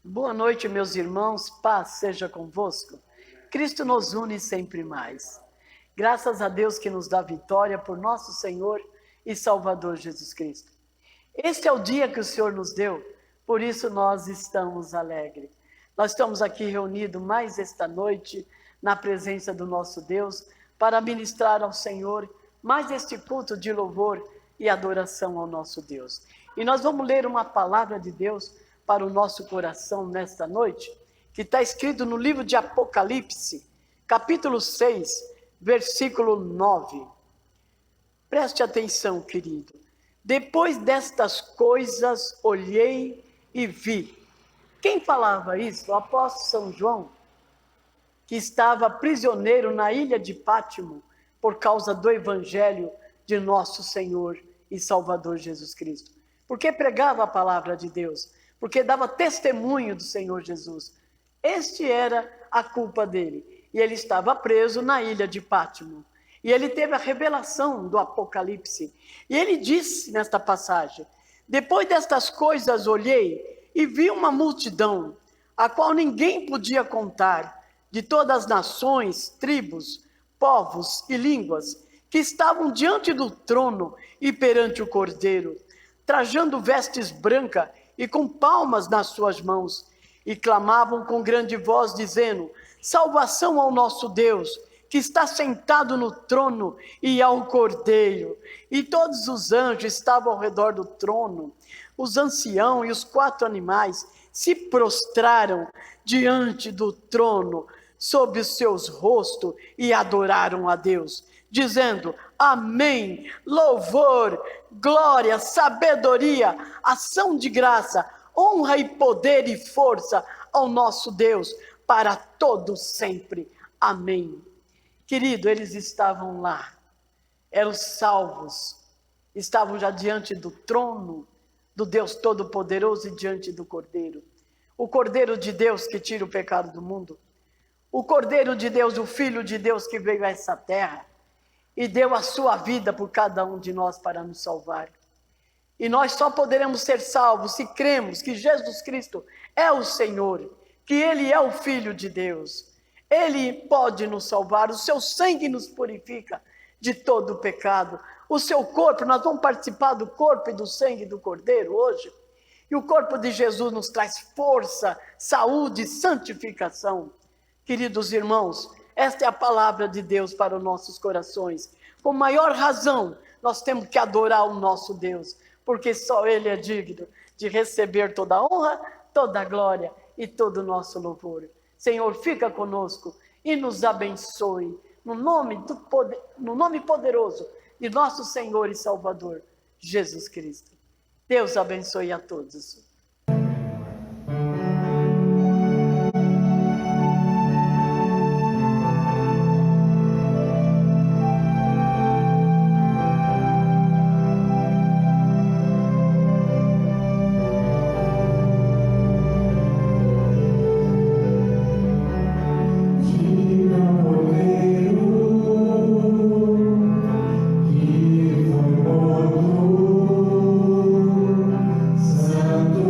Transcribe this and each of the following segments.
Boa noite, meus irmãos, paz seja convosco. Cristo nos une sempre mais. Graças a Deus que nos dá vitória por nosso Senhor e Salvador Jesus Cristo. Este é o dia que o Senhor nos deu, por isso nós estamos alegres. Nós estamos aqui reunidos mais esta noite na presença do nosso Deus para ministrar ao Senhor mais este culto de louvor e adoração ao nosso Deus. E nós vamos ler uma palavra de Deus para o nosso coração nesta noite, que está escrito no livro de Apocalipse, capítulo 6, versículo 9. Preste atenção, querido. Depois destas coisas, olhei e vi. Quem falava isso? O apóstolo São João, que estava prisioneiro na ilha de Pátimo, por causa do evangelho de nosso Senhor e Salvador Jesus Cristo. Porque pregava a palavra de Deus, porque dava testemunho do Senhor Jesus. Este era a culpa dele. E ele estava preso na ilha de Pátimo. E ele teve a revelação do Apocalipse. E ele disse nesta passagem: depois destas coisas olhei e vi uma multidão, a qual ninguém podia contar, de todas as nações, tribos, povos e línguas, que estavam diante do trono e perante o Cordeiro, trajando vestes brancas e com palmas nas suas mãos, e clamavam com grande voz, dizendo: salvação ao nosso Deus, que está sentado no trono, e ao Cordeiro. E todos os anjos estavam ao redor do trono, os anciãos e os 4 animais se prostraram diante do trono, sobre os seus rostos, e adoraram a Deus, dizendo: amém, louvor, glória, sabedoria, ação de graça, honra e poder e força ao nosso Deus, para todo sempre. Amém. Querido, eles estavam lá, eram salvos, estavam já diante do trono do Deus Todo-Poderoso e diante do Cordeiro. O Cordeiro de Deus que tira o pecado do mundo. O Cordeiro de Deus, o Filho de Deus que veio a essa terra e deu a sua vida por cada um de nós para nos salvar. E nós só poderemos ser salvos se cremos que Jesus Cristo é o Senhor, que Ele é o Filho de Deus. Ele pode nos salvar, o seu sangue nos purifica de todo o pecado. O seu corpo, nós vamos participar do corpo e do sangue do Cordeiro hoje. E o corpo de Jesus nos traz força, saúde, santificação. Queridos irmãos, esta é a palavra de Deus para os nossos corações. Com maior razão, nós temos que adorar o nosso Deus, porque só Ele é digno de receber toda a honra, toda a glória e todo o nosso louvor. Senhor, fica conosco e nos abençoe, no nome poderoso de nosso Senhor e Salvador, Jesus Cristo. Deus abençoe a todos. Santo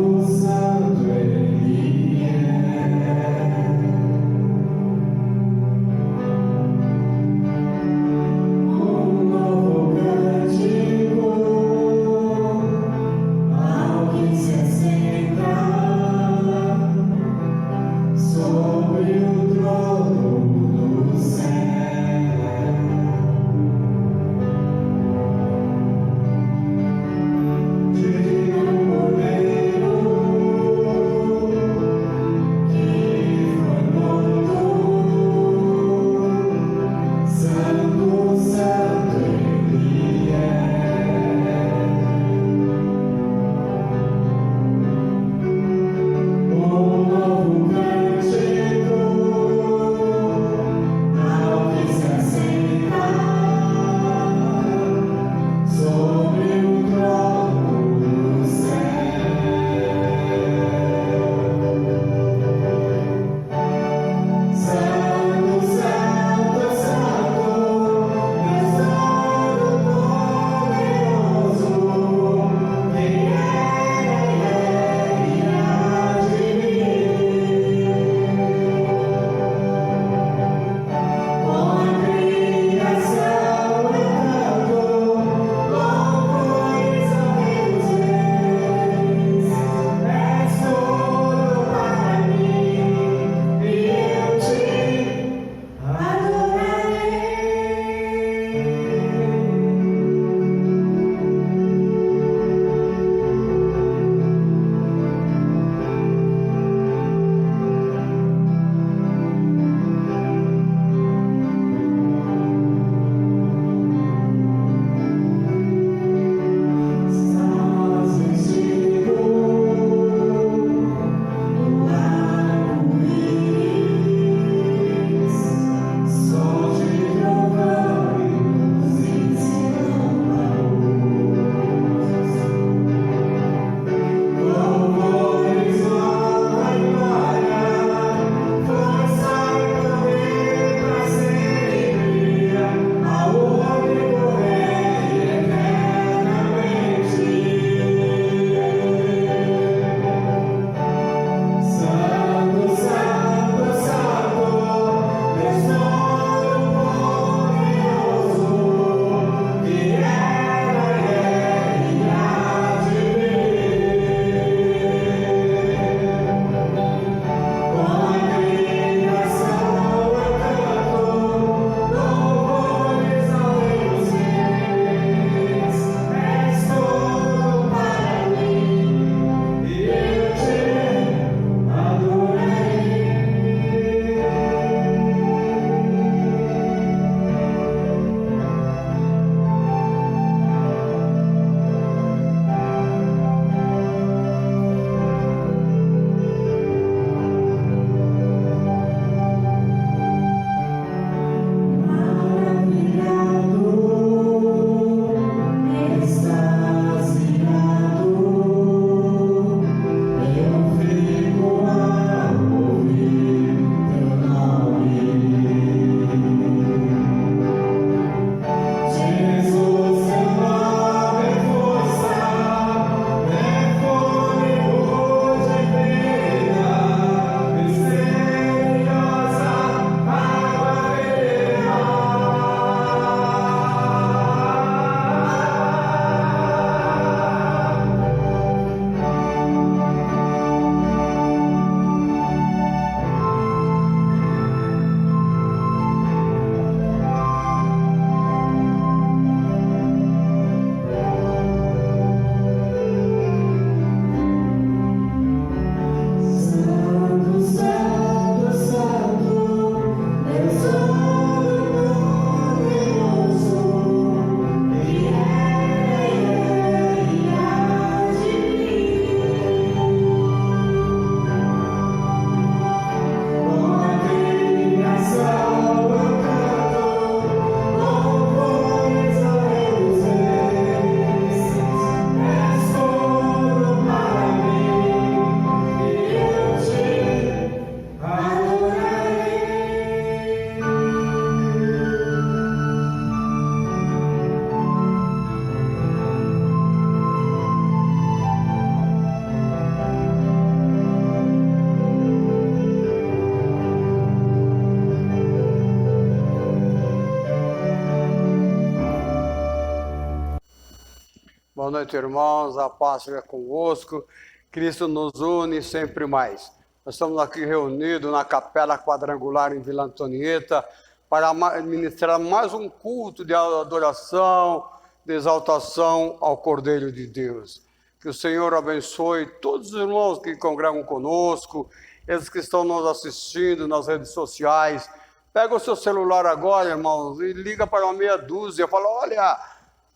Boa noite, irmãos. A paz seja convosco. Cristo nos une sempre mais. Nós estamos aqui reunidos na Capela Quadrangular em Vila Antonieta para ministrar mais um culto de adoração, de exaltação ao Cordeiro de Deus. Que o Senhor abençoe todos os irmãos que congregam conosco, eles que estão nos assistindo nas redes sociais. Pega o seu celular agora, irmãos, e liga para uma meia dúzia. Fala, olha,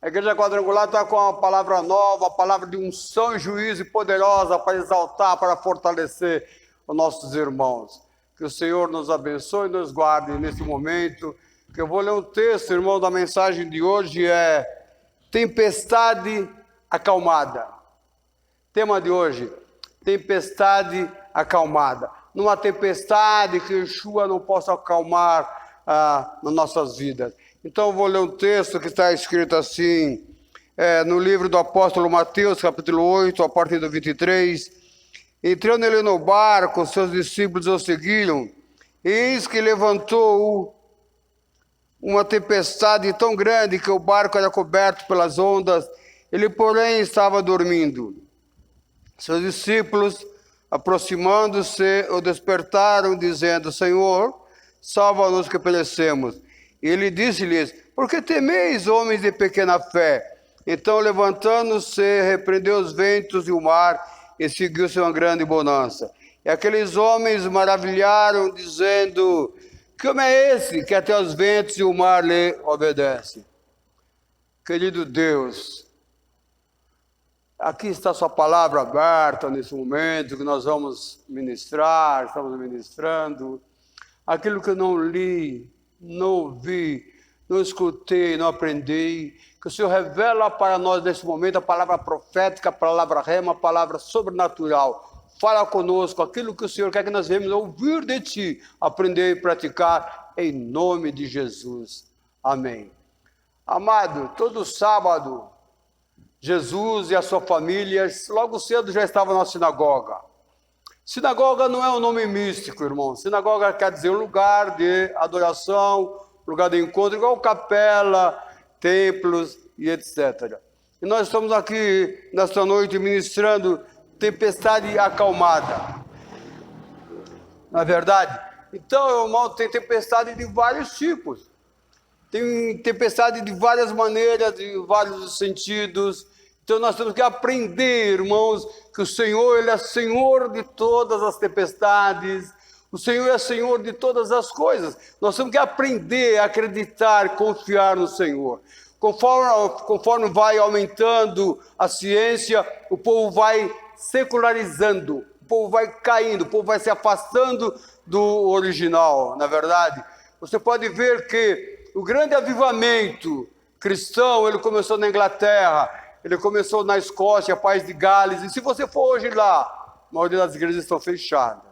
a Igreja Quadrangular está com uma palavra nova, a palavra de unção e juízo poderosa para exaltar, para fortalecer os nossos irmãos. Que o Senhor nos abençoe e nos guarde nesse momento. Que eu vou ler um texto, irmão, da mensagem de hoje é Tempestade Acalmada. Tema de hoje, tempestade acalmada. Numa tempestade que Yeshua não possa acalmar nas nossas vidas. Então eu vou ler um texto que está escrito assim, no livro do apóstolo Mateus, capítulo 8, a partir do 23. Entrando ele no barco, seus discípulos o seguiram, eis que levantou uma tempestade tão grande que o barco era coberto pelas ondas, ele porém estava dormindo. Seus discípulos, aproximando-se, o despertaram, dizendo, Senhor, salva-nos que perecemos. E ele disse-lhes, por que temeis, homens de pequena fé? Então, levantando-se, repreendeu os ventos e o mar, e seguiu-se uma grande bonança. E aqueles homens maravilharam, dizendo, que homem é esse, que até os ventos e o mar lhe obedecem? Querido Deus, aqui está sua palavra aberta nesse momento, que nós vamos ministrar, estamos ministrando. Aquilo que eu não li, não ouvi, não escutei, não aprendi, que o Senhor revela para nós nesse momento a palavra profética, a palavra rema, a palavra sobrenatural. Fala conosco aquilo que o Senhor quer que nós venhamos ouvir de Ti, aprender e praticar em nome de Jesus. Amém. Amado, todo sábado, Jesus e a sua família, logo cedo já estavam na sinagoga. Sinagoga não é um nome místico, irmão. Sinagoga quer dizer um lugar de adoração, lugar de encontro, igual capela, templos e etc. E nós estamos aqui nesta noite ministrando tempestade acalmada. Não é verdade? Então, irmão, tem tempestade de vários tipos. Tem tempestade de várias maneiras, de vários sentidos. Então nós temos que aprender, irmãos, que o Senhor, Ele é Senhor de todas as tempestades, o Senhor é Senhor de todas as coisas. Nós temos que aprender a acreditar, confiar no Senhor. Conforme vai aumentando a ciência, o povo vai secularizando, o povo vai caindo, o povo vai se afastando do original, na verdade. Você pode ver que o grande avivamento cristão, ele começou na Inglaterra, ele começou na Escócia, País de Gales, e se você for hoje lá, a maioria das igrejas estão fechadas.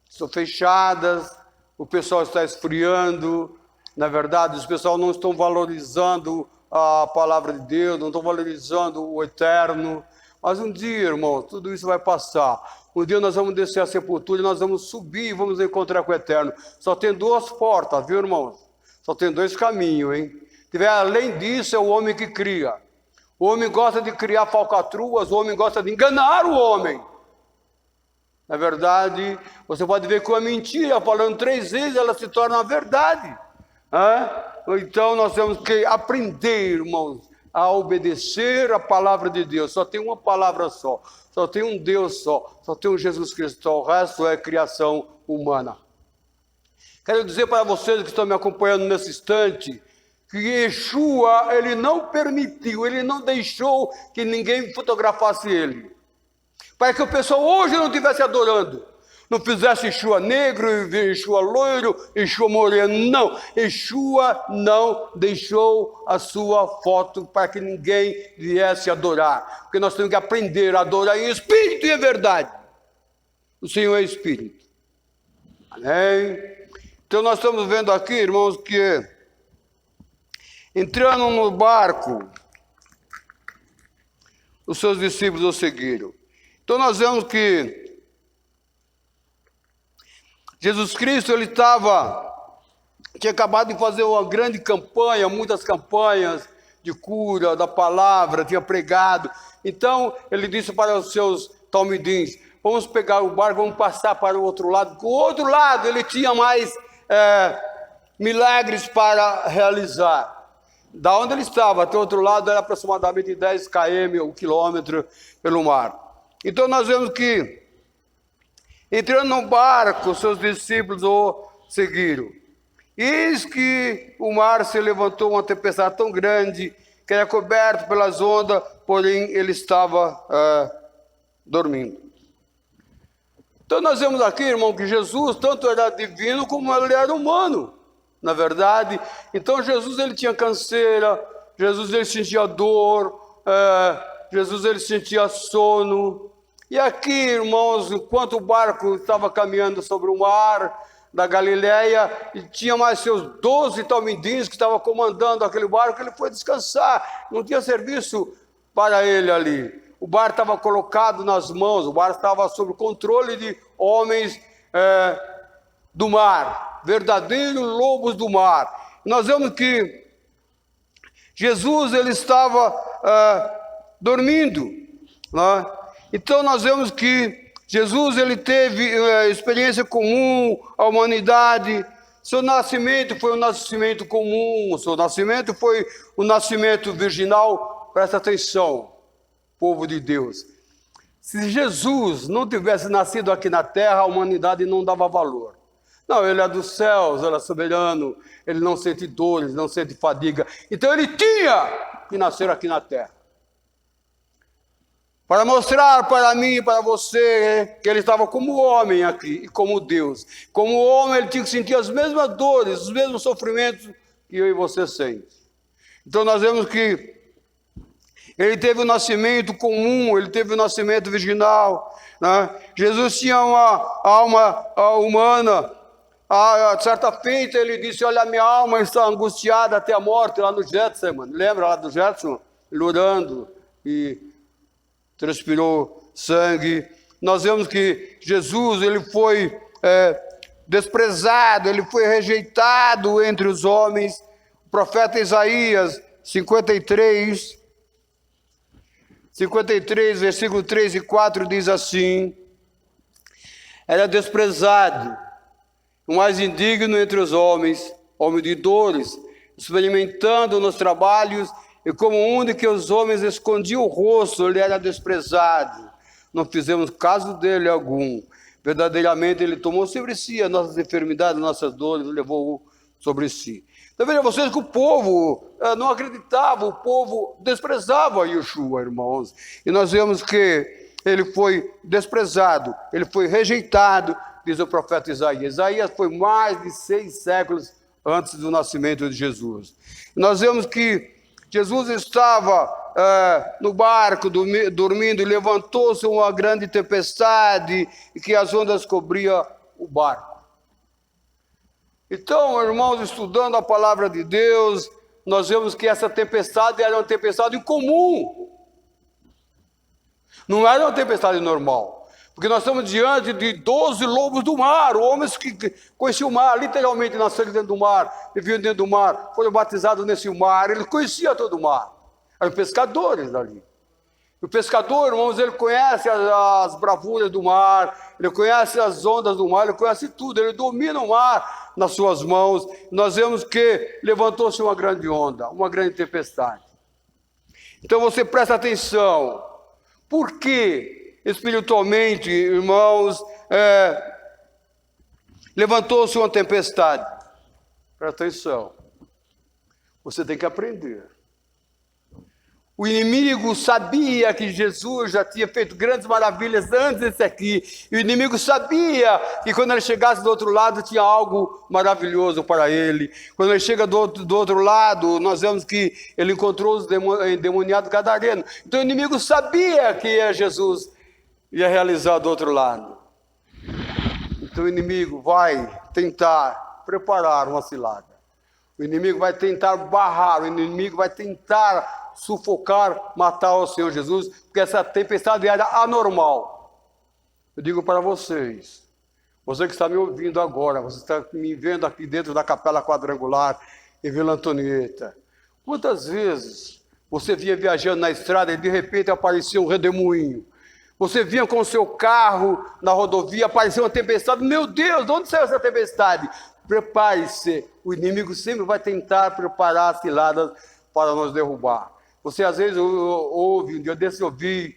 Estão fechadas, o pessoal está esfriando, na verdade, os pessoal não estão valorizando a palavra de Deus, não estão valorizando o eterno. Mas um dia, irmão, tudo isso vai passar. Um dia nós vamos descer a sepultura, nós vamos subir e vamos encontrar com o eterno. Só tem duas portas, viu, irmãos? Só tem dois caminhos, hein? Além disso, é o homem que cria. O homem gosta de criar falcatruas, o homem gosta de enganar o homem. Na verdade, você pode ver que uma mentira, falando 3 vezes, ela se torna uma verdade. Então nós temos que aprender, irmãos, a obedecer a palavra de Deus. Só tem uma palavra só tem um Deus só tem um Jesus Cristo, o resto é criação humana. Quero dizer para vocês que estão me acompanhando nesse instante, que Yeshua, ele não permitiu, ele não deixou que ninguém fotografasse ele. Para que o pessoal hoje não estivesse adorando, não fizesse Yeshua negro, Yeshua loiro, Yeshua moreno, não. Yeshua não deixou a sua foto para que ninguém viesse adorar. Porque nós temos que aprender a adorar em espírito e em verdade. O Senhor é espírito. Amém? Então nós estamos vendo aqui, irmãos, que entrando no barco, os seus discípulos o seguiram. Então nós vemos que Jesus Cristo, ele tinha acabado de fazer uma grande campanha, muitas campanhas de cura, da palavra, tinha pregado. Então, ele disse para os seus talmidins, vamos pegar o barco, vamos passar para o outro lado, porque o outro lado ele tinha mais milagres para realizar. Da onde ele estava até o outro lado era aproximadamente 10 km, um quilômetro pelo mar. Então nós vemos que, entrando no barco, seus discípulos o seguiram. Eis que o mar se levantou, uma tempestade tão grande, que era coberto pelas ondas, porém ele estava dormindo. Então nós vemos aqui, irmão, que Jesus tanto era divino como ele era humano, na verdade. Então Jesus ele tinha canseira, Jesus ele sentia dor, Jesus ele sentia sono. E aqui, irmãos, enquanto o barco estava caminhando sobre o mar da Galileia, e tinha mais seus 12 talmidins que estavam comandando aquele barco, ele foi descansar, não tinha serviço para ele ali. O barco estava colocado nas mãos, o barco estava sob o controle de homens do mar, verdadeiros lobos do mar. Nós vemos que Jesus ele estava dormindo, né? Então nós vemos que Jesus ele teve experiência comum à humanidade. Seu nascimento foi um nascimento comum, seu nascimento foi um nascimento virginal. Presta atenção, povo de Deus. Se Jesus não tivesse nascido aqui na terra, a humanidade não dava valor. Não, ele é dos céus, ele é soberano, ele não sente dores, não sente fadiga. Então ele tinha que nascer aqui na terra. Para mostrar para mim e para você que ele estava como homem aqui e como Deus. Como homem ele tinha que sentir as mesmas dores, os mesmos sofrimentos que eu e você sentem. Então nós vemos que ele teve um nascimento comum, ele teve um nascimento virginal, né? Jesus tinha uma alma humana. Certa feita ele disse, olha, minha alma está angustiada até a morte, lá no Getsemane. Lembra lá do Getsemane? Ele orando e transpirou sangue. Nós vemos que Jesus ele foi desprezado, ele foi rejeitado entre os homens. O profeta Isaías 53, versículo 3 e 4 diz assim: era desprezado, o mais indigno entre os homens, homem de dores, experimentando nos trabalhos, e como um de que os homens escondiam o rosto, ele era desprezado. Não fizemos caso dele algum. Verdadeiramente ele tomou sobre si as nossas enfermidades, as nossas dores, levou sobre si. Então vejam vocês que o povo não acreditava, o povo desprezava Yeshua, irmãos. E nós vemos que ele foi desprezado, ele foi rejeitado, diz o profeta Isaías. Isaías foi mais de 6 séculos antes do nascimento de Jesus. E nós vemos que Jesus estava no barco, dormindo, e levantou-se uma grande tempestade, e que as ondas cobriam o barco. Então, irmãos, estudando a palavra de Deus, nós vemos que essa tempestade era uma tempestade incomum. Não era uma tempestade normal. Porque nós estamos diante de 12 lobos do mar, homens que conheciam o mar, literalmente nasceram dentro do mar, viviam dentro do mar, foram batizados nesse mar, eles conheciam todo o mar. Eram pescadores dali. O pescador, irmãos, ele conhece as bravuras do mar, ele conhece as ondas do mar, ele conhece tudo, ele domina o mar nas suas mãos. Nós vemos que levantou-se uma grande onda, uma grande tempestade. Então você presta atenção, por que espiritualmente, irmãos, levantou-se uma tempestade? Presta atenção, você tem que aprender. O inimigo sabia que Jesus já tinha feito grandes maravilhas antes desse aqui. E o inimigo sabia que quando ele chegasse do outro lado tinha algo maravilhoso para ele. Quando ele chega do outro lado, nós vemos que ele encontrou os endemoniados gadarenos. Então o inimigo sabia que Jesus ia realizar do outro lado. Então o inimigo vai tentar preparar uma cilada. O inimigo vai tentar barrar, o inimigo vai tentar sufocar, matar o Senhor Jesus, porque essa tempestade era anormal. Eu digo para vocês, você que está me ouvindo agora, você está me vendo aqui dentro da capela quadrangular em Vila Antonieta, Quantas vezes você vinha viajando na estrada e de repente aparecia um redemoinho? Você vinha com o seu carro na rodovia, apareceu uma tempestade. Meu Deus, de onde saiu essa tempestade? Prepare-se, o inimigo sempre vai tentar preparar ciladas para nos derrubar. Você às vezes ouve, um dia desse eu vi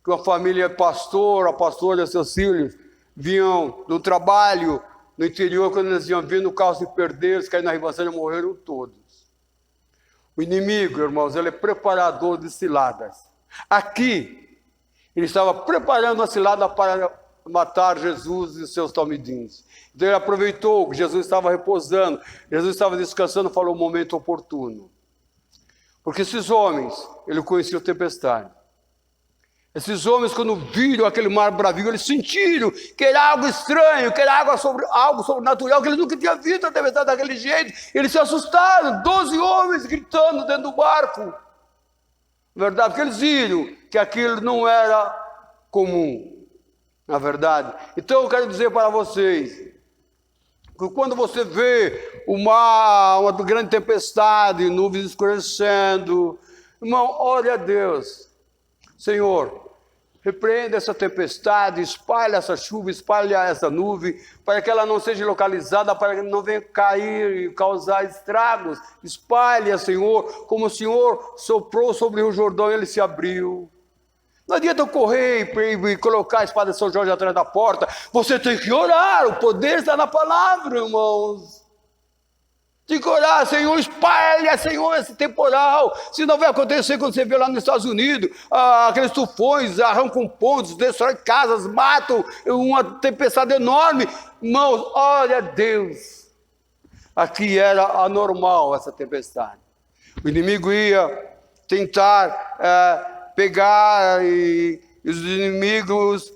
que uma família pastora, a pastora e seus filhos vinham do trabalho no interior, quando eles iam vindo, o carro se perdeu, eles caíram na ribanceira e morreram todos. O inimigo, irmãos, ele é preparador de ciladas. Aqui, ele estava preparando uma cilada para matar Jesus e seus talmidins. Então ele aproveitou que Jesus estava repousando, Jesus estava descansando, falou o momento oportuno. Porque esses homens, ele conhecia a tempestade. Esses homens, quando viram aquele mar bravio, eles sentiram que era algo estranho, que era algo sobrenatural, que eles nunca tinham visto a tempestade daquele jeito. Eles se assustaram, 12 homens gritando dentro do barco. Verdade, porque eles viram que aquilo não era comum, na verdade. Então eu quero dizer para vocês, que quando você vê o mar, uma grande tempestade, nuvens escurecendo, irmão, ore a Deus. Senhor, repreenda essa tempestade, espalha essa chuva, espalha essa nuvem, para que ela não seja localizada, para que não venha cair e causar estragos. Espalha, Senhor, como o Senhor soprou sobre o Rio Jordão e ele se abriu. Não adianta eu correr e colocar a espada de São Jorge atrás da porta. Você tem que orar, o poder está na palavra, irmãos. Tem que orar, Senhor, espalha, Senhor, esse temporal. Se não vai acontecer quando você vê lá nos Estados Unidos, aqueles tufões arrancam pontos, destroem casas, matam, uma tempestade enorme. Irmãos, olha a Deus. Aqui era anormal essa tempestade. O inimigo ia tentar pegar e os inimigos,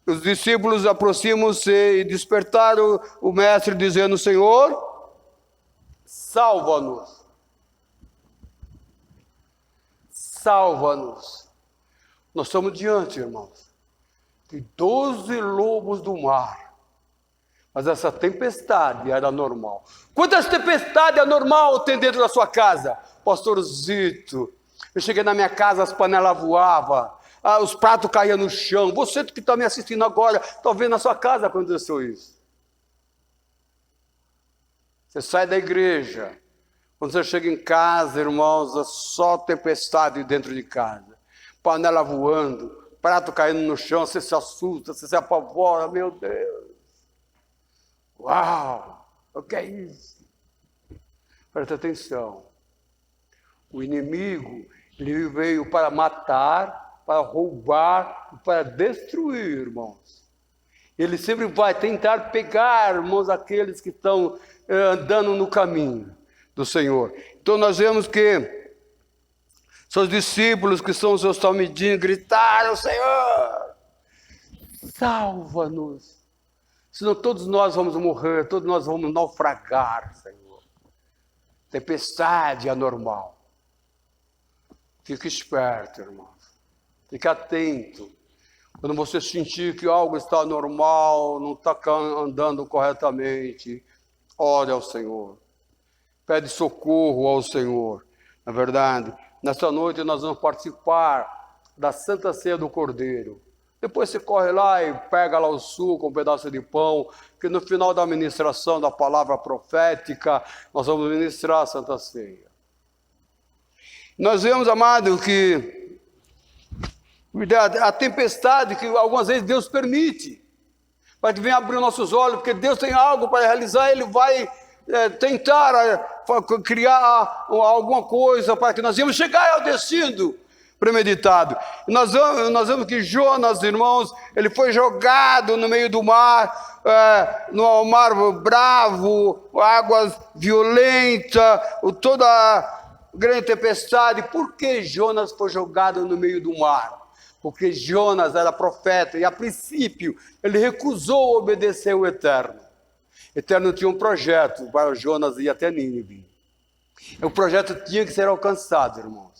os discípulos aproximam-se e despertaram o mestre dizendo: Senhor, salva-nos, salva-nos. Nós estamos diante, irmãos, de 12 lobos do mar. Mas essa tempestade era normal. Quantas tempestades anormal tem dentro da sua casa? Pastor Zito, eu cheguei na minha casa, as panelas voavam, os pratos caíam no chão. Você que está me assistindo agora, talvez na sua casa aconteceu isso. Você sai da igreja, quando você chega em casa, irmãos, é só tempestade dentro de casa. Panela voando, prato caindo no chão, você se assusta, você se apavora, meu Deus. Uau, o que é isso? Presta atenção. O inimigo, ele veio para matar, para roubar, para destruir, irmãos. Ele sempre vai tentar pegar, irmãos, aqueles que estão andando no caminho do Senhor. Então nós vemos que seus discípulos, que são os seus talmidinhos, gritaram: Senhor, salva-nos. Senão todos nós vamos morrer, todos nós vamos naufragar, Senhor. Tempestade anormal. Fique esperto, irmãos. Fique atento. Quando você sentir que algo está anormal, não está andando corretamente, ore ao Senhor. Pede socorro ao Senhor. Na verdade, nesta noite nós vamos participar da Santa Ceia do Cordeiro. Depois você corre lá e pega lá o suco, um pedaço de pão, que no final da ministração da palavra profética, nós vamos ministrar a Santa Ceia. Nós vemos, amado, que a tempestade que algumas vezes Deus permite, para que venha abrir nossos olhos, porque Deus tem algo para realizar, Ele vai tentar criar alguma coisa para que nós venhamos chegar ao destino premeditado. Nós vemos que Jonas, irmãos, ele foi jogado no meio do mar, no mar bravo, águas violentas, toda a grande tempestade. Por que Jonas foi jogado no meio do mar? Porque Jonas era profeta e, a princípio, ele recusou obedecer o Eterno. O Eterno tinha um projeto para Jonas ir até Nínive. O projeto tinha que ser alcançado, irmãos.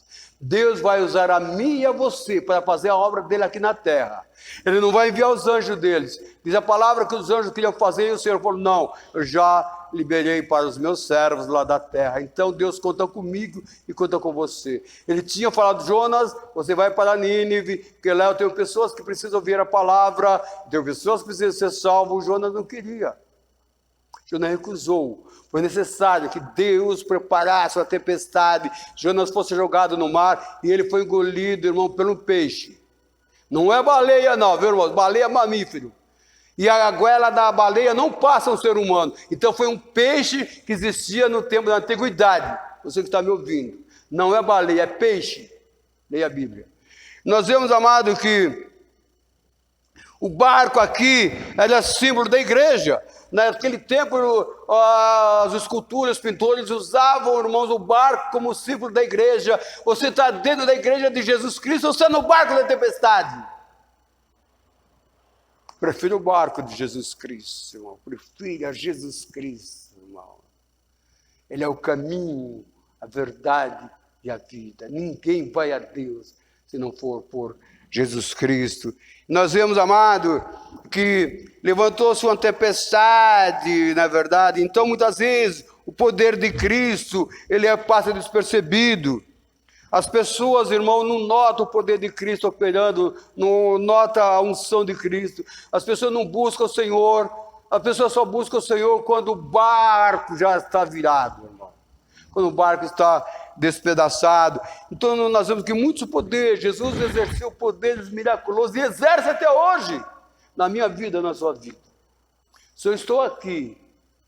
Deus vai usar a mim e a você para fazer a obra dele aqui na terra. Ele não vai enviar os anjos deles. Diz a palavra que os anjos queriam fazer e o Senhor falou, não, eu já liberei para os meus servos lá da terra. Então Deus conta comigo e conta com você. Ele tinha falado, Jonas, você vai para Nínive, porque lá eu tenho pessoas que precisam ouvir a palavra, tenho pessoas que precisam ser salvas. Jonas não queria. Jonas recusou. Foi necessário que Deus preparasse a tempestade. Jonas fosse jogado no mar e ele foi engolido, irmão, pelo peixe. Não é baleia não, viu, irmão? Baleia é mamífero. E a goela da baleia não passa um ser humano. Então foi um peixe que existia no tempo da antiguidade. Você que está me ouvindo. Não é baleia, é peixe. Leia a Bíblia. Nós vemos, amado, que o barco aqui era símbolo da igreja. Naquele tempo, as esculturas, os pintores usavam, irmãos, o barco como símbolo da igreja. Você está dentro da igreja de Jesus Cristo ou você está no barco da tempestade? Prefiro o barco de Jesus Cristo, irmão. Prefiro Jesus Cristo, irmão. Ele é o caminho, a verdade e a vida. Ninguém vai a Deus se não for por Jesus Cristo. Nós vemos, amado, que levantou-se uma tempestade, na verdade. Então, muitas vezes, o poder de Cristo, ele passa despercebido. As pessoas, irmão, não notam o poder de Cristo operando, não notam a unção de Cristo. As pessoas não buscam o Senhor. As pessoas só buscam o Senhor quando o barco já está virado, irmão. Quando o barco está despedaçado. Então nós vemos que muitos poderes, Jesus exerceu poderes miraculosos e exerce até hoje na minha vida, na sua vida. Se eu estou aqui,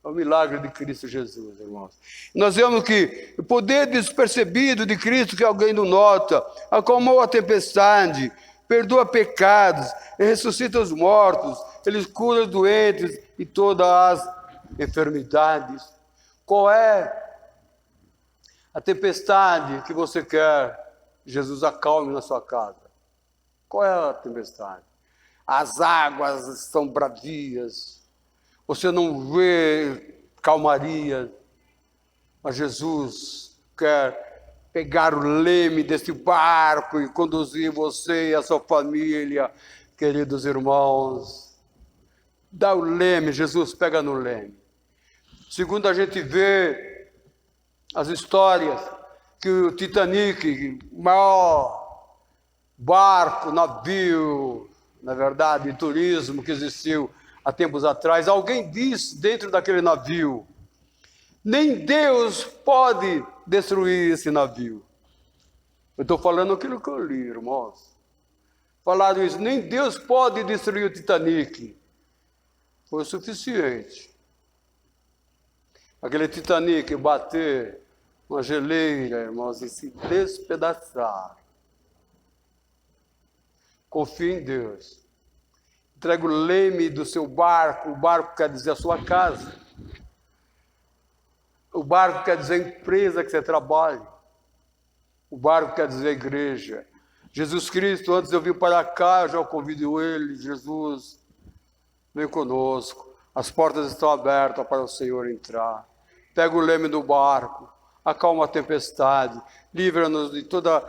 é o milagre de Cristo Jesus, irmãos. Nós vemos que o poder despercebido de Cristo, que alguém não nota, acalmou a tempestade, perdoa pecados, ressuscita os mortos, ele cura os doentes e todas as enfermidades. Qual é a tempestade que você quer Jesus acalme na sua casa? Qual é a tempestade? As águas estão bravias, você não vê calmaria, mas Jesus quer pegar o leme desse barco e conduzir você e a sua família, queridos irmãos. Dá o leme, Jesus pega no leme. Segundo a gente vê as histórias que o Titanic, o maior barco, navio, na verdade, de turismo que existiu há tempos atrás, alguém disse dentro daquele navio, nem Deus pode destruir esse navio. Eu estou falando aquilo que eu li, irmãos. Falaram isso, nem Deus pode destruir o Titanic. Foi o suficiente. Aquele Titanic bater uma geleira, irmãos, e se despedaçar. Confie em Deus. Entrega o leme do seu barco. O barco quer dizer a sua casa. O barco quer dizer a empresa que você trabalha. O barco quer dizer a igreja. Jesus Cristo, antes de eu vir para cá, eu já convido ele, Jesus, vem conosco. As portas estão abertas para o Senhor entrar. Pega o leme do barco, acalma a tempestade, livra-nos de toda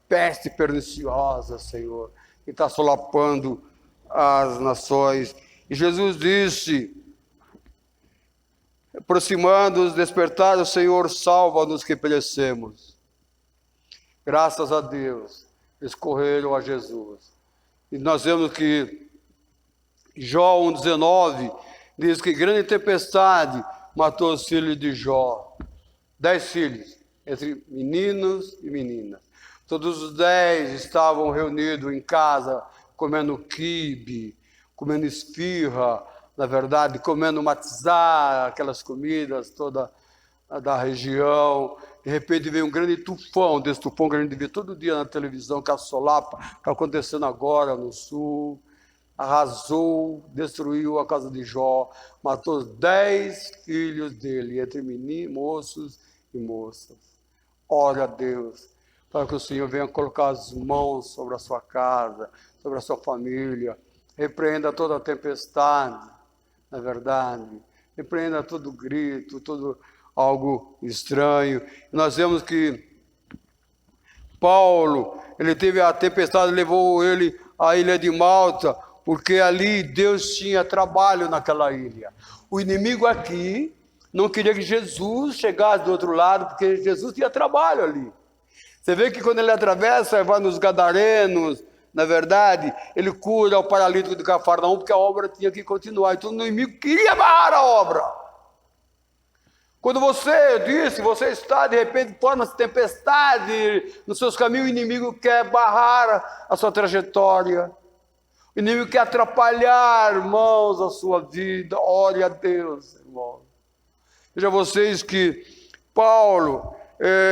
peste perniciosa, Senhor, que está solapando as nações. E Jesus disse, aproximando-os, despertar o Senhor, salva-nos que perecemos. Graças a Deus, escorreram a Jesus. E nós vemos que Jó 1,19 diz que grande tempestade matou os filhos de Jó. 10 filhos, entre meninos e meninas. Todos os 10 estavam reunidos em casa, comendo quibe, comendo esfirra, na verdade, comendo matzá, aquelas comidas toda da região. De repente veio um grande tufão, desse tufão que a gente vê todo dia na televisão, que assolapa, está acontecendo agora no sul. Arrasou, destruiu a casa de Jó, matou os 10 filhos dele, entre meninos, moços e moças. Ora a Deus, para que o Senhor venha colocar as mãos sobre a sua casa, sobre a sua família, repreenda toda a tempestade, na verdade, repreenda todo grito, todo algo estranho. Nós vemos que Paulo, ele teve a tempestade, levou ele à ilha de Malta, porque ali Deus tinha trabalho naquela ilha. O inimigo aqui não queria que Jesus chegasse do outro lado, porque Jesus tinha trabalho ali. Você vê que quando ele atravessa, vai nos Gadarenos, na verdade, ele cura o paralítico de Cafarnaum, porque a obra tinha que continuar. Então o inimigo queria barrar a obra. Quando você está de repente forma-se tempestade nos seus caminhos, o inimigo quer barrar a sua trajetória. O inimigo quer atrapalhar, irmãos, a sua vida. Ore a Deus, irmãos. Veja vocês que Paulo,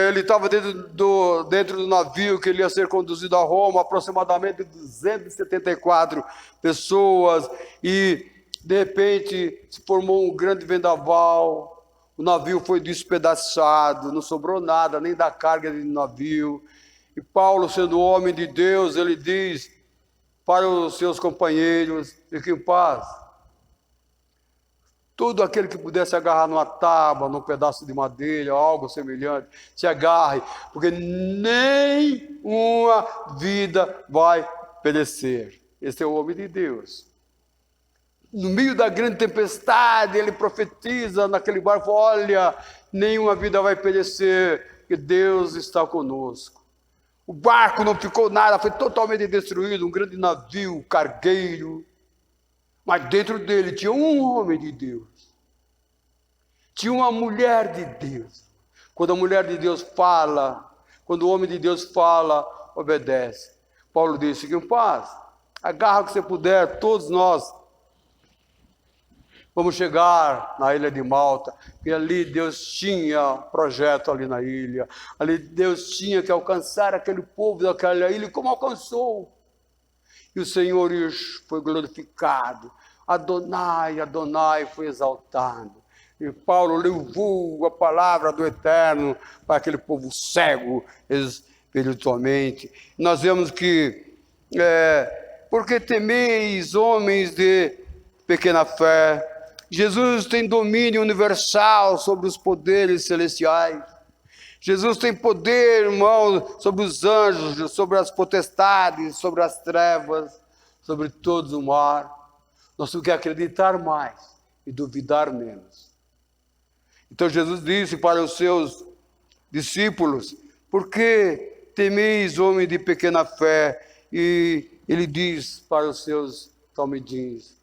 ele estava dentro do navio que ele ia ser conduzido a Roma, aproximadamente 274 pessoas, e de repente se formou um grande vendaval. O navio foi despedaçado, não sobrou nada, nem da carga do navio. E Paulo, sendo homem de Deus, ele diz para os seus companheiros: fiquem em paz. Todo aquele que pudesse agarrar numa tábua, num pedaço de madeira, algo semelhante, se agarre, porque nenhuma vida vai perecer. Esse é o homem de Deus. No meio da grande tempestade, ele profetiza naquele barco: olha, nenhuma vida vai perecer, que Deus está conosco. O barco não ficou nada, foi totalmente destruído, um grande navio, cargueiro. Mas dentro dele tinha um homem de Deus. Tinha uma mulher de Deus. Quando a mulher de Deus fala, quando o homem de Deus fala, obedece. Paulo disse: fique em paz, agarra o que você puder, todos nós vamos chegar na ilha de Malta, e ali Deus tinha projeto ali na ilha, ali Deus tinha que alcançar aquele povo daquela ilha, como alcançou. E o Senhor foi glorificado, Adonai, Adonai foi exaltado. E Paulo levou a palavra do Eterno para aquele povo cego espiritualmente. Nós vemos que, porque temeis, homens de pequena fé, Jesus tem domínio universal sobre os poderes celestiais. Jesus tem poder, irmão, sobre os anjos, sobre as potestades, sobre as trevas, sobre todo o mar. Nós temos que acreditar mais e duvidar menos. Então Jesus disse para os seus discípulos: por que temeis, homem de pequena fé? E ele diz para os seus talmidins: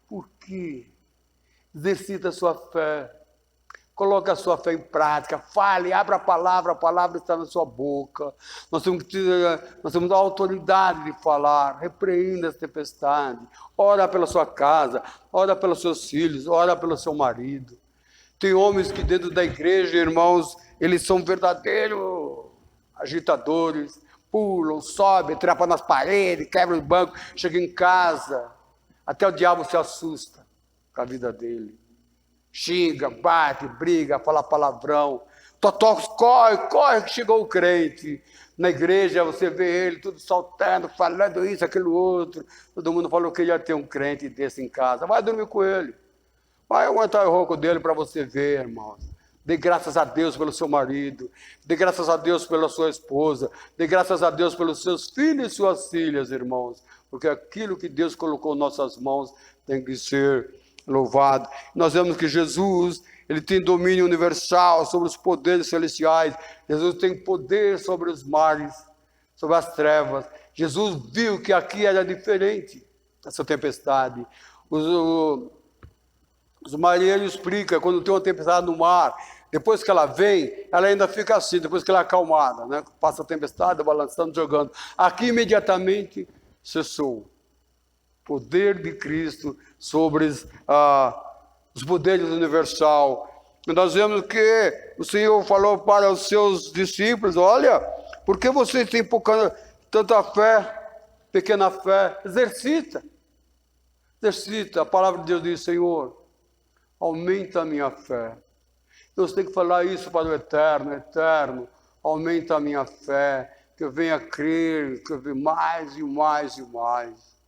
por que? Exercita a sua fé, coloque a sua fé em prática, fale, abra a palavra está na sua boca. Nós temos a autoridade de falar, repreenda essa tempestade, ora pela sua casa, ora pelos seus filhos, ora pelo seu marido. Tem homens que dentro da igreja, irmãos, eles são verdadeiros agitadores, pulam, sobem, trepam nas paredes, quebram o banco, chegam em casa, até o diabo se assusta com a vida dele. Xinga, bate, briga, fala palavrão. Totó, corre, que chegou o crente. Na igreja você vê ele tudo saltando, falando isso, aquilo outro. Todo mundo falou que ia ter um crente desse em casa. Vai dormir com ele. Vai aguentar o ronco dele para você ver, irmãos. Dê graças a Deus pelo seu marido. Dê graças a Deus pela sua esposa. Dê graças a Deus pelos seus filhos e suas filhas, irmãos. Porque aquilo que Deus colocou em nossas mãos tem que ser louvado. Nós vemos que Jesus, ele tem domínio universal sobre os poderes celestiais. Jesus tem poder sobre os mares, sobre as trevas. Jesus viu que aqui era diferente, essa tempestade. Os marinheiros explicam, quando tem uma tempestade no mar, depois que ela vem, ela ainda fica assim, depois que ela é acalmada, né? Passa a tempestade, balançando, jogando. Aqui imediatamente cessou. Poder de Cristo sobre os poderes universal. Nós vemos que o Senhor falou para os seus discípulos: olha, por que vocês têm tanta fé, pequena fé? Exercita. A palavra de Deus diz: Senhor, aumenta a minha fé. Deus tem que falar isso para o Eterno, aumenta a minha fé, que eu venha crer, que eu venha mais e mais e mais.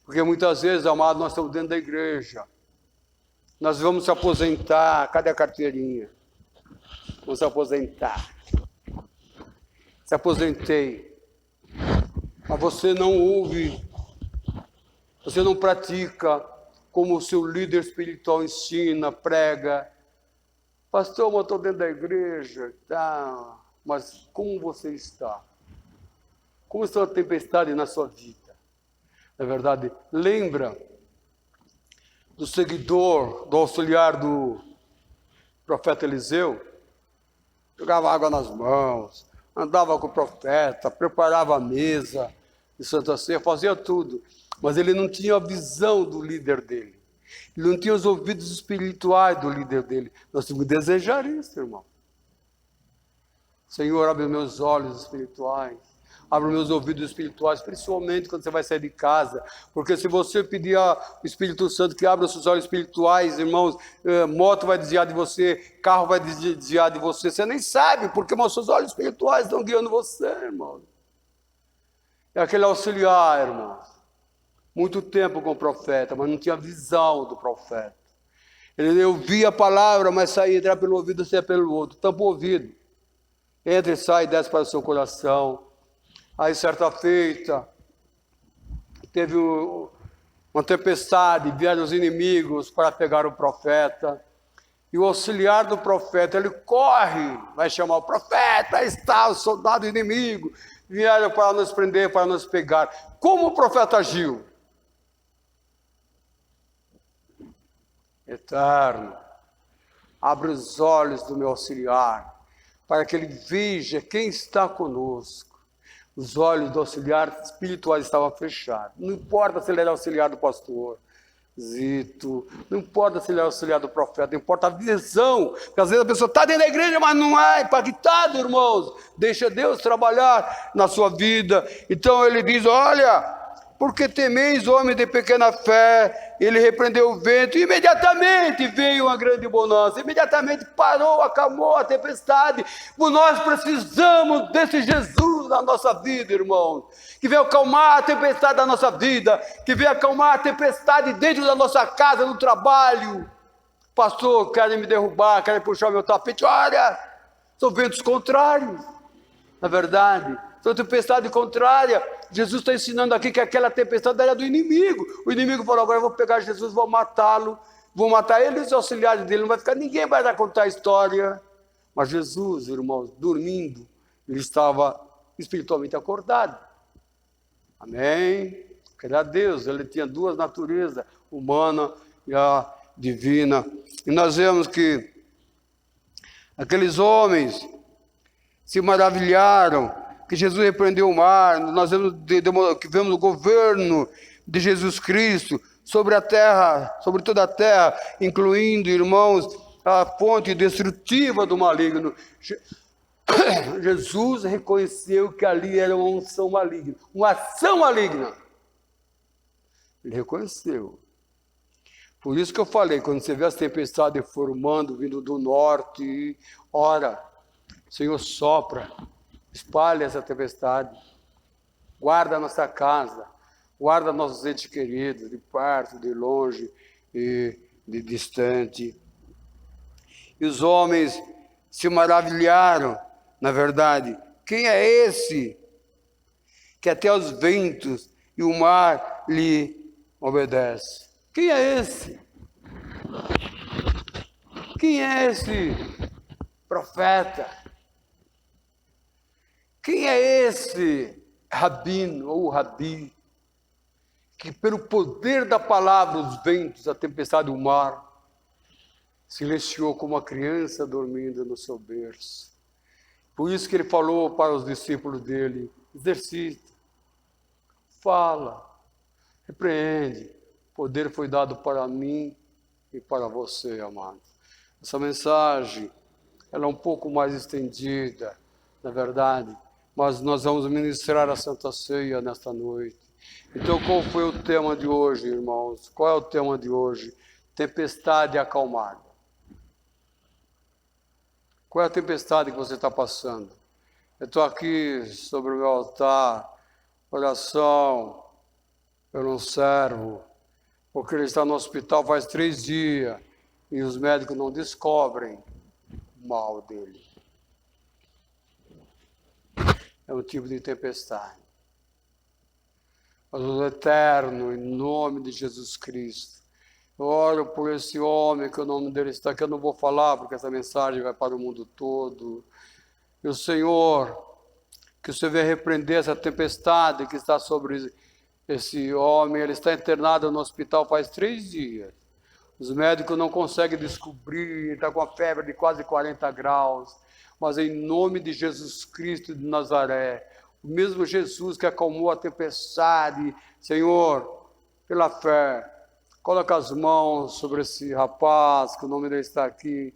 Porque muitas vezes, amados, nós estamos dentro da igreja. Nós vamos se aposentar, cadê a carteirinha? Vamos se aposentar. Se aposentei. Mas você não ouve, você não pratica como o seu líder espiritual ensina, prega. Pastor, eu estou dentro da igreja, tá? Mas como você está? Como está a tempestade na sua vida? Na verdade, lembra do seguidor, do auxiliar do profeta Eliseu? Jogava água nas mãos, andava com o profeta, preparava a mesa de Santa Ceia, fazia tudo. Mas ele não tinha a visão do líder dele. Ele não tinha os ouvidos espirituais do líder dele. Nós temos que desejar isso, irmão. Senhor, abre meus olhos espirituais. Abre meus ouvidos espirituais, principalmente quando você vai sair de casa. Porque se você pedir ao Espírito Santo que abra os seus olhos espirituais, irmãos, moto vai desviar de você, carro vai desviar de você. Você nem sabe, porque os seus olhos espirituais estão guiando você, irmão. É aquele auxiliar, irmão. Muito tempo com o profeta, mas não tinha visão do profeta. Ele ouvia a palavra, mas saía, entrar pelo ouvido, saía pelo outro. Tampa o ouvido. Entra e sai, desce para o seu coração. Aí, certa feita, teve uma tempestade, vieram os inimigos para pegar o profeta. E o auxiliar do profeta, ele corre, vai chamar o profeta, aí está o soldado inimigo. Vieram para nos prender, para nos pegar. Como o profeta agiu? Eterno, abre os olhos do meu auxiliar, para que ele veja quem está conosco. Os olhos do auxiliar espirituais estavam fechados. Não importa se ele era auxiliar do pastor Zito, não importa se ele é auxiliar do profeta, não importa a visão, porque às vezes a pessoa está dentro da igreja, mas não é impactado, irmãos. Deixa Deus trabalhar na sua vida. Então ele diz, olha, porque temeis, homem de pequena fé? Ele repreendeu o vento, e imediatamente veio uma grande bonança, imediatamente parou, acalmou a tempestade. Nós precisamos desse Jesus na nossa vida, irmãos, que venha acalmar a tempestade da nossa vida, que venha acalmar a tempestade dentro da nossa casa, no trabalho. Pastor, querem me derrubar, querem puxar o meu tapete. Olha, são ventos contrários, na verdade. São tempestade contrária. Jesus está ensinando aqui que aquela tempestade era do inimigo. O inimigo falou, agora eu vou pegar Jesus, vou matá-lo, vou matar ele e os auxiliares dele, não vai ficar ninguém vai dar contar a história. Mas Jesus, irmãos, dormindo, ele estava espiritualmente acordado. Amém? Queria a Deus, ele tinha duas naturezas, humana e a divina. E nós vemos que aqueles homens se maravilharam, que Jesus repreendeu o mar. Nós vemos o governo de Jesus Cristo sobre a terra, sobre toda a terra, incluindo, irmãos, a fonte destrutiva do maligno. Jesus reconheceu que ali era uma unção maligna, uma ação maligna. Ele reconheceu. Por isso que eu falei, quando você vê as tempestades formando, vindo do norte, ora, Senhor, sopra, espalha essa tempestade, guarda a nossa casa, guarda nossos entes queridos, de perto, de longe e de distante. E os homens se maravilharam, na verdade. Quem é esse que até os ventos e o mar lhe obedece? Quem é esse? Quem é esse profeta? Quem é esse rabino ou rabi que pelo poder da palavra os ventos, a tempestade e o mar silenciou como uma criança dormindo no seu berço? Por isso que ele falou para os discípulos dele, exercita, fala, repreende. O poder foi dado para mim e para você, amado. Essa mensagem, ela é um pouco mais estendida, na verdade, mas nós vamos ministrar a Santa Ceia nesta noite. Então, qual foi o tema de hoje, irmãos? Qual é o tema de hoje? Tempestade acalmada. Qual é a tempestade que você está passando? Eu estou aqui sobre o meu altar, oração por um servo, porque ele está no hospital faz 3 dias e os médicos não descobrem o mal dele. é um tipo de tempestade. Mas o Eterno, em nome de Jesus Cristo, eu oro por esse homem, que o nome dele está aqui, eu não vou falar, porque essa mensagem vai para o mundo todo. E o Senhor, que o Senhor venha repreender essa tempestade que está sobre esse homem. Ele está internado no hospital faz 3 dias. Os médicos não conseguem descobrir, está com a febre de quase 40 graus. Mas em nome de Jesus Cristo de Nazaré, o mesmo Jesus que acalmou a tempestade, Senhor, pela fé, coloca as mãos sobre esse rapaz, que o nome dele está aqui,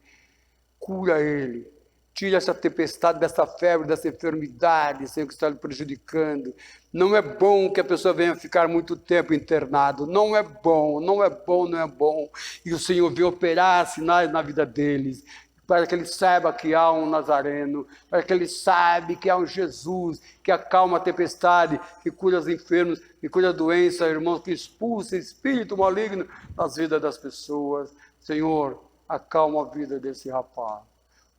cura ele, tira essa tempestade, dessa febre, dessa enfermidade, Senhor, que está lhe prejudicando. Não é bom que a pessoa venha ficar muito tempo internado, não é bom, não é bom, não é bom. E o Senhor vem operar sinais na vida deles, para que ele saiba que há um Nazareno, para que ele saiba que há um Jesus, que acalma a tempestade, que cura os enfermos, que cura a doença, irmãos, que expulsa espírito maligno das vidas das pessoas. Senhor, acalma a vida desse rapaz.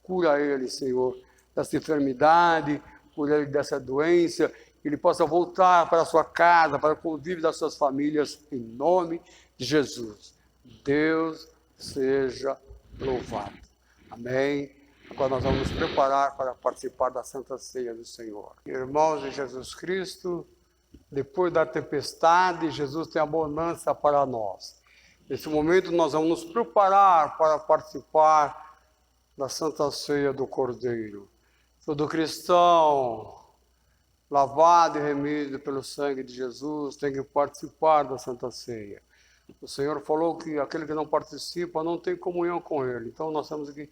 Cura ele, Senhor, dessa enfermidade, cura ele dessa doença, que ele possa voltar para a sua casa, para o convívio das suas famílias, em nome de Jesus. Deus seja louvado. Amém. Agora nós vamos nos preparar para participar da Santa Ceia do Senhor. Irmãos de Jesus Cristo, depois da tempestade, Jesus tem abundância para nós. Nesse momento nós vamos nos preparar para participar da Santa Ceia do Cordeiro. Todo cristão, lavado e remido pelo sangue de Jesus, tem que participar da Santa Ceia. O Senhor falou que aquele que não participa não tem comunhão com Ele. Então nós temos que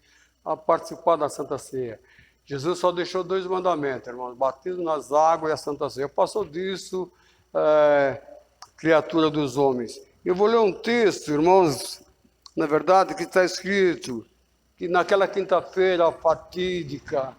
participar da Santa Ceia. Jesus só deixou 2 mandamentos, irmãos: batismo nas águas e a Santa Ceia. Passou disso, criatura dos homens. Eu vou ler um texto, irmãos, na verdade, que está escrito que naquela quinta-feira fatídica,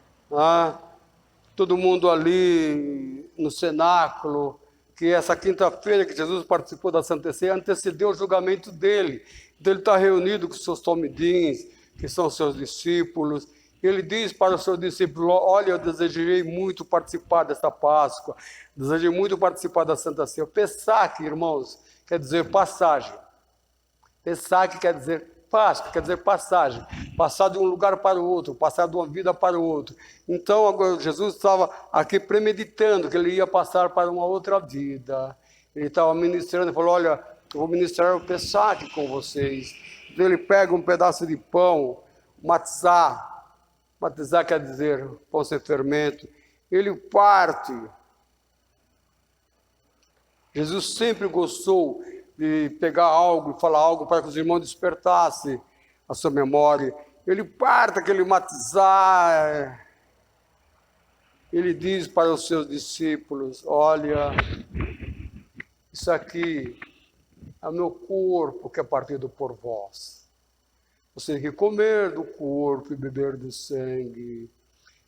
todo mundo ali no cenáculo, que essa quinta-feira que Jesus participou da Santa Ceia antecedeu o julgamento dele. Então ele está reunido com seus tomidins, que são seus discípulos. Ele diz para os seus discípulos: olha, eu desejei muito participar dessa Páscoa, desejei muito participar da Santa Ceia. Pesach, irmãos, quer dizer passagem. Pesach quer dizer Páscoa, quer dizer passagem, passar de um lugar para o outro, passar de uma vida para o outro. Então agora Jesus estava aqui premeditando que ele ia passar para uma outra vida. Ele estava ministrando e falou: olha, eu vou ministrar o Pesach com vocês. Então ele pega um pedaço de pão, matzá, matzá quer dizer pão sem fermento, ele parte. Jesus sempre gostou de pegar algo e falar algo para que os irmãos despertassem a sua memória. Ele parte aquele matzá, ele diz para os seus discípulos: olha, isso aqui é o meu corpo que é partido por vós. Você tem que comer do corpo e beber do sangue.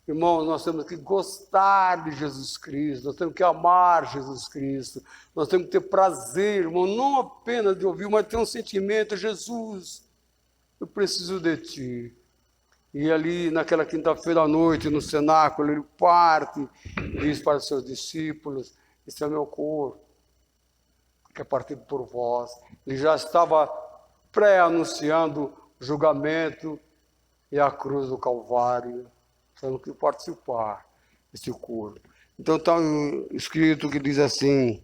Irmãos, nós temos que gostar de Jesus Cristo, nós temos que amar Jesus Cristo, nós temos que ter prazer, irmão, não apenas de ouvir, mas ter um sentimento: Jesus, eu preciso de Ti. E ali, naquela quinta-feira à noite, no cenáculo, ele parte e diz para os seus discípulos: esse é o meu corpo, que é partido por vós. Ele já estava pré-anunciando o julgamento e a cruz do Calvário. Temos que participar desse corpo. Então está escrito que diz assim: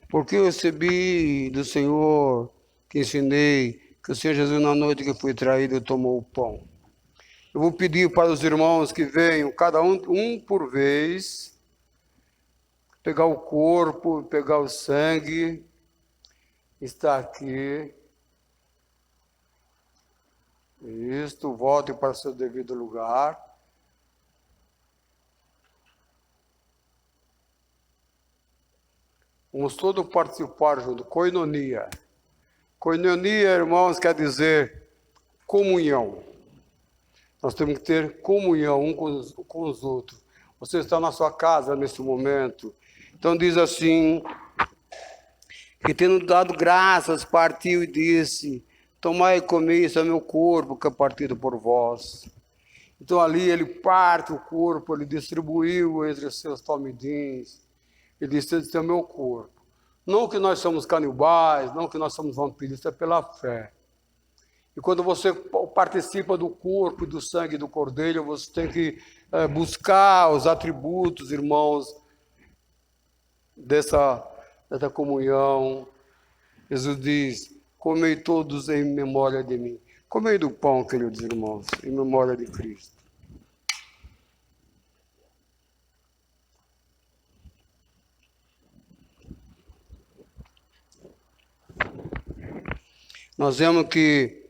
porque eu recebi do Senhor, que ensinei, que o Senhor Jesus, na noite que foi traído, tomou o pão. Eu vou pedir para os irmãos que venham, cada um por vez, pegar o corpo, pegar o sangue, está aqui. Isto, volte para o seu devido lugar. Vamos todos participar junto. Koinonia. Koinonia, irmãos, quer dizer comunhão. Nós temos que ter comunhão um com os outros. Você está na sua casa nesse momento. Então diz assim: que tendo dado graças, partiu e disse: tomai e comei, isso é meu corpo que é partido por vós. Então ali ele parte o corpo, ele distribuiu entre os seus talmidins. Ele disse, esse é o meu corpo. Não que nós somos canibais, não que nós somos vampiros, é pela fé. E quando você participa do corpo e do sangue do Cordeiro, você tem que buscar os atributos, irmãos, dessa comunhão. Jesus diz, comei todos em memória de mim. Comei do pão, queridos irmãos, em memória de Cristo. Nós vemos que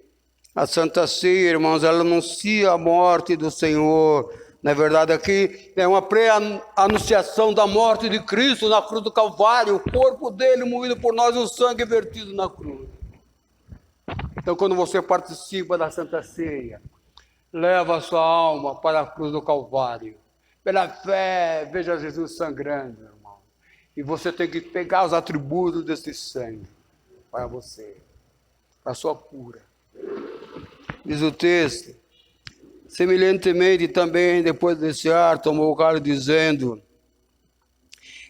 a Santa Ceia, irmãos, ela anuncia a morte do Senhor. Na verdade, aqui é uma pré-anunciação da morte de Cristo na cruz do Calvário, o corpo dele moído por nós, o sangue vertido na cruz. Então, quando você participa da Santa Ceia, leva a sua alma para a cruz do Calvário. Pela fé, veja Jesus sangrando, irmão. E você tem que pegar os atributos desse sangue para você, para a sua cura. Diz o texto, semelhantemente também, depois desse ar, tomou o cálice dizendo,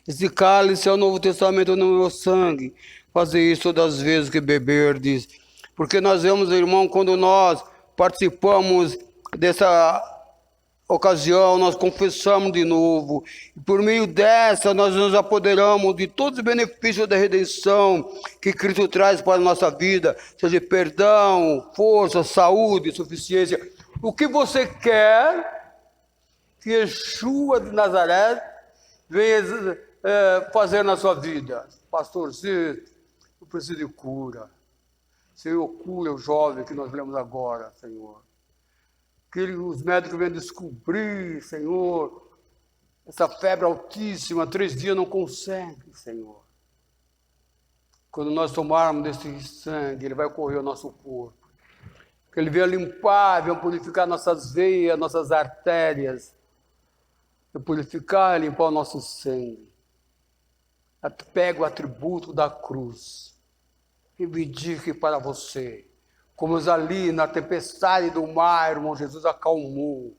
esse cálice é o Novo Testamento no meu sangue, fazer isso todas as vezes que beberdes. Porque nós vemos, irmão, quando nós participamos dessa ocasião, nós confessamos de novo. E por meio dessa, nós nos apoderamos de todos os benefícios da redenção que Cristo traz para a nossa vida, seja perdão, força, saúde, suficiência. O que você quer que Yeshua de Nazaré venha fazer na sua vida? Pastorzinho, eu preciso de cura. Senhor, cura o jovem que nós lemos agora, Senhor. Que os médicos venham descobrir, Senhor, essa febre altíssima, 3 dias não consegue, Senhor. Quando nós tomarmos desse sangue, ele vai correr o nosso corpo. Que ele venha limpar, venha purificar nossas veias, nossas artérias. Venha purificar e limpar o nosso sangue. Pega o atributo da cruz. Reivindique para você, como ali na tempestade do mar, irmão, Jesus acalmou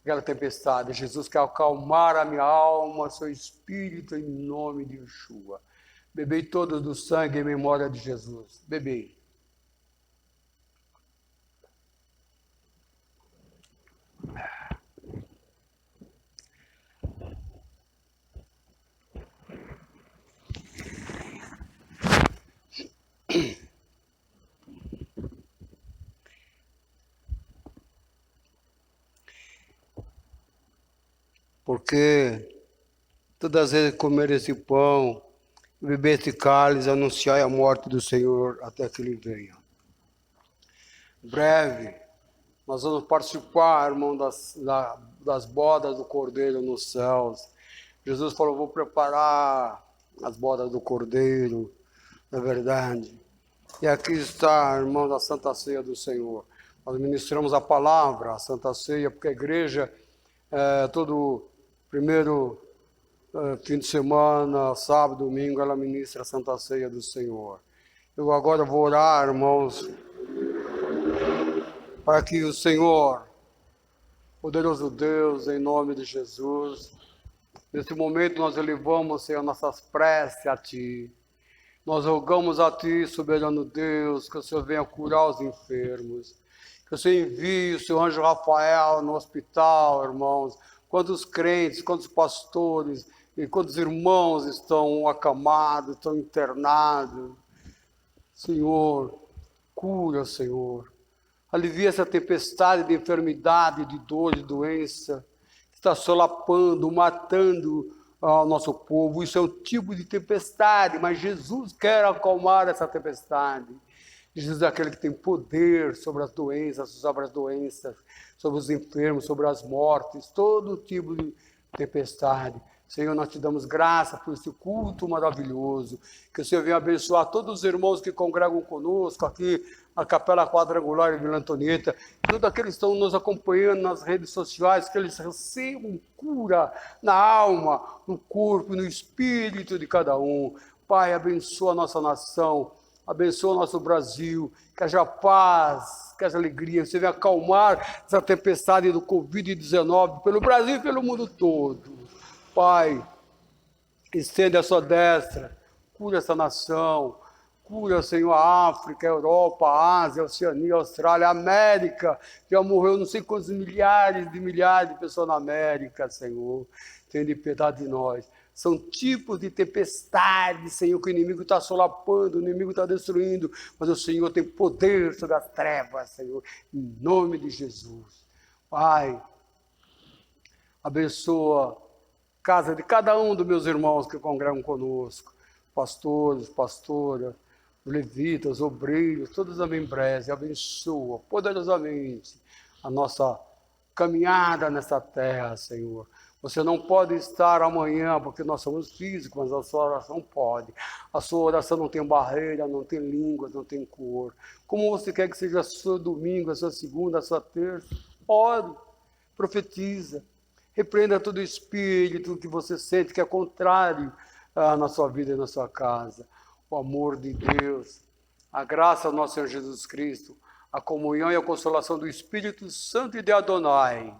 aquela tempestade. Jesus quer acalmar a minha alma, seu espírito, em nome de Yeshua. Bebei todos do sangue em memória de Jesus. Bebei. Porque todas as vezes que comer esse pão, beber esse cálice, anunciar a morte do Senhor até que ele venha. Breve, nós vamos participar, irmão, das bodas do Cordeiro nos céus. Jesus falou, vou preparar as bodas do Cordeiro, na verdade. E aqui está, irmão, da Santa Ceia do Senhor. Nós ministramos a palavra, a Santa Ceia, porque a igreja, todo primeiro fim de semana, sábado, domingo, ela ministra a Santa Ceia do Senhor. Eu agora vou orar, irmãos, para que o Senhor, poderoso Deus, em nome de Jesus, nesse momento nós elevamos, Senhor, nossas preces a Ti. Nós rogamos a Ti, soberano Deus, que o Senhor venha curar os enfermos, que o Senhor envie o seu anjo Rafael no hospital, irmãos. Quantos crentes, quantos pastores e quantos irmãos estão acamados, estão internados. Senhor, cura, Senhor. Alivia essa tempestade de enfermidade, de dor, de doença, que está solapando, matando ao nosso povo. Isso é um tipo de tempestade, mas Jesus quer acalmar essa tempestade. Jesus é aquele que tem poder sobre as doenças, sobre os enfermos, sobre as mortes, todo tipo de tempestade. Senhor, nós te damos graça por esse culto maravilhoso. Que o Senhor venha abençoar todos os irmãos que congregam conosco aqui na Capela Quadrangular em Vila Antonieta. Todos aqueles que estão nos acompanhando nas redes sociais, que eles recebam cura na alma, no corpo, no espírito de cada um. Pai, abençoa a nossa nação. Abençoa o nosso Brasil, que haja paz, que haja alegria, que você venha acalmar essa tempestade do Covid-19 pelo Brasil e pelo mundo todo. Pai, estende a sua destra, cura essa nação, cura, Senhor, a África, a Europa, a Ásia, a Oceania, a Austrália, a América. Já morreu não sei quantos milhares de pessoas na América, Senhor. Tenha piedade de nós. São tipos de tempestades, Senhor, que o inimigo está solapando, o inimigo está destruindo, mas o Senhor tem poder sobre as trevas, Senhor, em nome de Jesus. Pai, abençoa a casa de cada um dos meus irmãos que congregam conosco, pastores, pastoras, levitas, obreiros, todos a membresia, abençoa poderosamente a nossa caminhada nessa terra, Senhor. Você não pode estar amanhã, porque nós somos físicos, mas a sua oração pode. A sua oração não tem barreira, não tem língua, não tem cor. Como você quer que seja seu domingo, a sua segunda, a sua terça? Ore, profetiza, repreenda todo espírito que você sente que é contrário na sua vida e na sua casa. O amor de Deus, a graça do nosso Senhor Jesus Cristo, a comunhão e a consolação do Espírito Santo e de Adonai,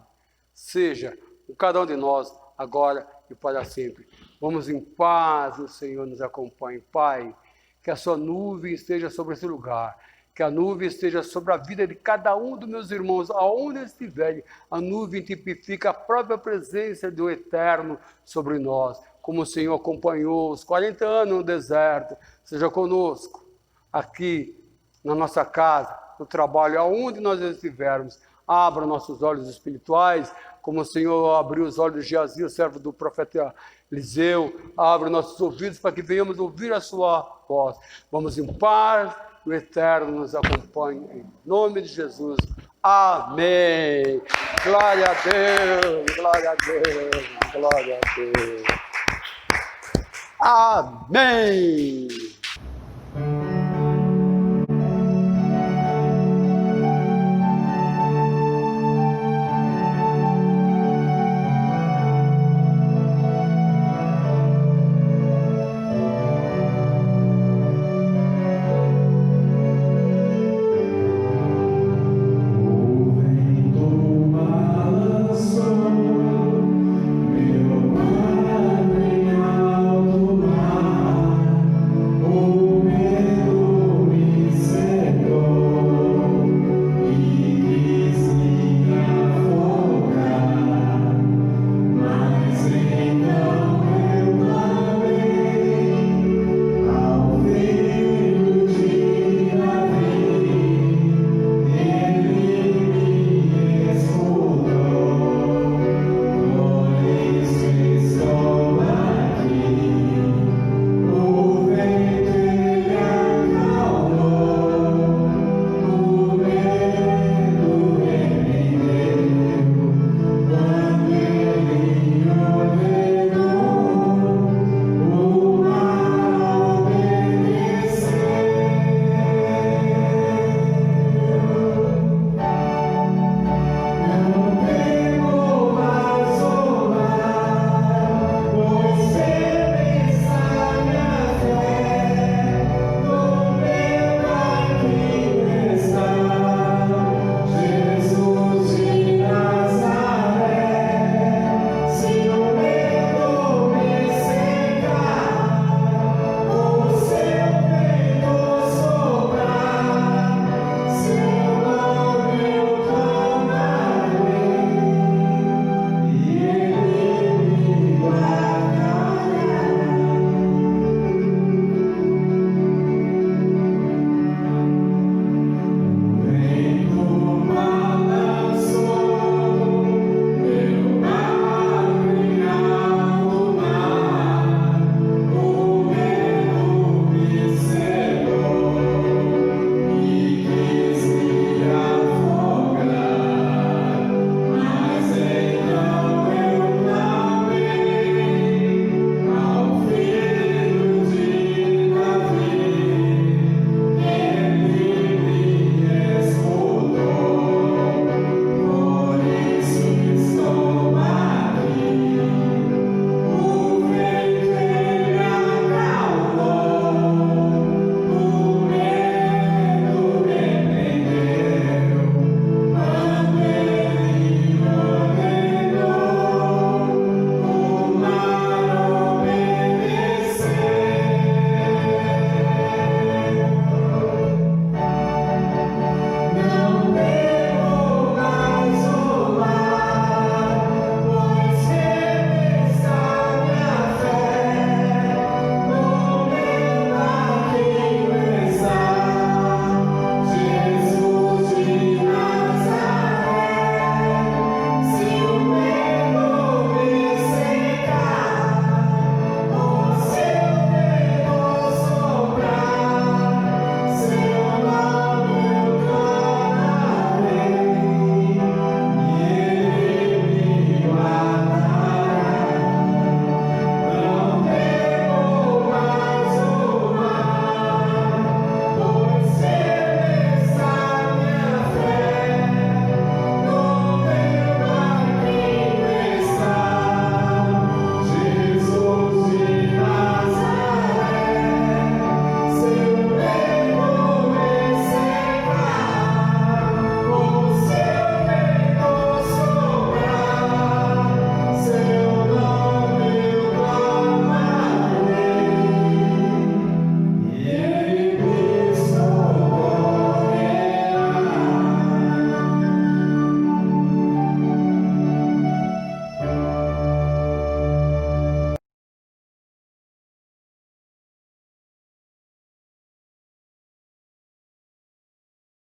seja com cada um de nós, agora e para sempre. Vamos em paz, o Senhor nos acompanhe. Pai, que a sua nuvem esteja sobre esse lugar, que a nuvem esteja sobre a vida de cada um dos meus irmãos, aonde eles estiverem. A nuvem tipifica a própria presença do Eterno sobre nós, como o Senhor acompanhou os 40 anos no deserto. Seja conosco, aqui, na nossa casa, no trabalho, aonde nós estivermos. Abra nossos olhos espirituais, como o Senhor abriu os olhos de Geazi, servo do profeta Eliseu. Abra nossos ouvidos para que venhamos ouvir a sua voz. Vamos em paz, o Eterno nos acompanhe. Em nome de Jesus. Amém. Glória a Deus, glória a Deus, glória a Deus. Amém.